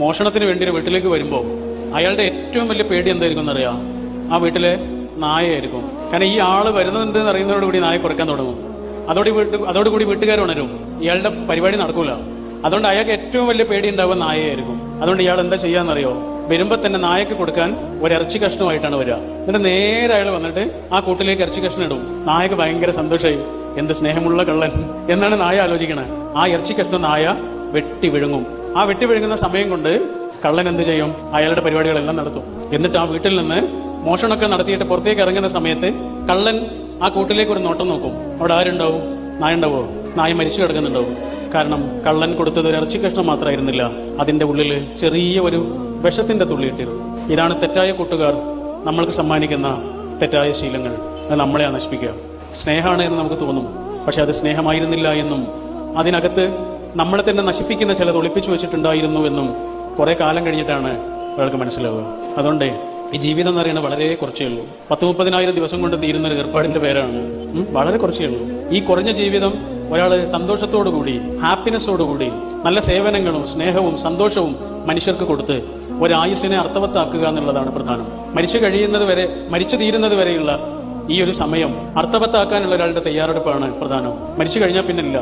മോഷണത്തിന് വേണ്ടി ഒരു വീട്ടിലേക്ക് വരുമ്പോൾ അയാളുടെ ഏറ്റവും വലിയ പേടി എന്തായിരിക്കും എന്നറിയാം? ആ വീട്ടിലെ നായയായിരിക്കും. കാരണം ഈ ആള് വരുന്നുണ്ട് എന്ന് അറിയുന്നതോടുകൂടി നായ കുറയ്ക്കാൻ തുടങ്ങും. അതോടുകൂടി വീട്ടുകാർ ഉണരും. ഇയാളുടെ പരിപാടി നടക്കൂല. അതുകൊണ്ട് അയാൾക്ക് ഏറ്റവും വലിയ പേടി ഉണ്ടാവുക നായയായിരിക്കും. അതുകൊണ്ട് ഇയാൾ എന്താ ചെയ്യാന്നറിയോ? വരുമ്പോ തന്നെ നായക്ക് കൊടുക്കാൻ ഒരു ഇറച്ചി കഷ്ണമായിട്ടാണ് വരിക. എന്നിട്ട് നേരെ അയാൾ വന്നിട്ട് ആ കൂട്ടിലേക്ക് ഇറച്ചി കഷ്ണം ഇടും. നായക്ക് ഭയങ്കര സന്തോഷമായി. എന്ത് സ്നേഹമുള്ള കള്ളൻ എന്നാണ് നായ ആലോചിക്കണേ. ആ ഇറച്ചി കഷ്ണം നായ വെട്ടി വിഴുങ്ങും. ആ വെട്ടി വിഴുങ്ങുന്ന സമയം കൊണ്ട് കള്ളൻ എന്ത് ചെയ്യും? അയാളുടെ പരിപാടികളെല്ലാം നടത്തും. എന്നിട്ട് ആ വീട്ടിൽ നിന്ന് മോഷണമൊക്കെ നടത്തിയിട്ട് പുറത്തേക്ക് ഇറങ്ങുന്ന സമയത്ത് കള്ളൻ ആ കൂട്ടിലേക്ക് ഒരു നോട്ടം നോക്കും. അവിടെ ആരുണ്ടാവും? നായ ഉണ്ടാവോ? നായ മരിച്ചു കിടക്കുന്നുണ്ടാവും. കാരണം കള്ളൻ കൊടുത്തത് ഒരു ഇറച്ചി കഷ്ണം മാത്രമായിരുന്നില്ല, അതിന്റെ ഉള്ളിൽ ചെറിയ ഒരു വിഷത്തിന്റെ തുള്ളി ഇട്ടിരുന്നു. ഇതാണ് തെറ്റായ കൂട്ടുകാർ നമ്മൾക്ക് സമ്മാനിക്കുന്ന തെറ്റായ ശീലങ്ങൾ. അത് നമ്മളെ നശിപ്പിക്കുക. സ്നേഹമാണ് എന്ന് നമുക്ക് തോന്നും, പക്ഷെ അത് സ്നേഹമായിരുന്നില്ല എന്നും അതിനകത്ത് നമ്മളെ തന്നെ നശിപ്പിക്കുന്ന ചിലത് ഒളിപ്പിച്ചു വെച്ചിട്ടുണ്ടായിരുന്നു എന്നും കുറെ കാലം കഴിഞ്ഞിട്ടാണ് ഒരാൾക്ക് മനസ്സിലാവുക. അതുകൊണ്ട് ഈ ജീവിതം എന്ന് പറയുന്നത് വളരെ കുറച്ചേ ഉള്ളൂ. 10-30,000 ദിവസം കൊണ്ട് തീരുന്ന ഒരു ഏർപ്പാടിന്റെ പേരാണ്. വളരെ കുറച്ചേ ഉള്ളൂ. ഈ കുറഞ്ഞ ജീവിതം ഒരാള് സന്തോഷത്തോടുകൂടി, ഹാപ്പിനെസ്സോടുകൂടി, നല്ല സേവനങ്ങളും സ്നേഹവും സന്തോഷവും മനുഷ്യർക്ക് കൊടുത്ത് ഒരായുസ്സിനെ അർത്ഥവത്താക്കുക എന്നുള്ളതാണ് പ്രധാനം. മരിച്ചു തീരുന്നത് വരെയുള്ള ഈ ഒരു സമയം അർത്ഥവത്താക്കാനുള്ള ഒരാളുടെ തയ്യാറെടുപ്പാണ് പ്രധാനം. മരിച്ചു കഴിഞ്ഞാൽ പിന്നില്ല.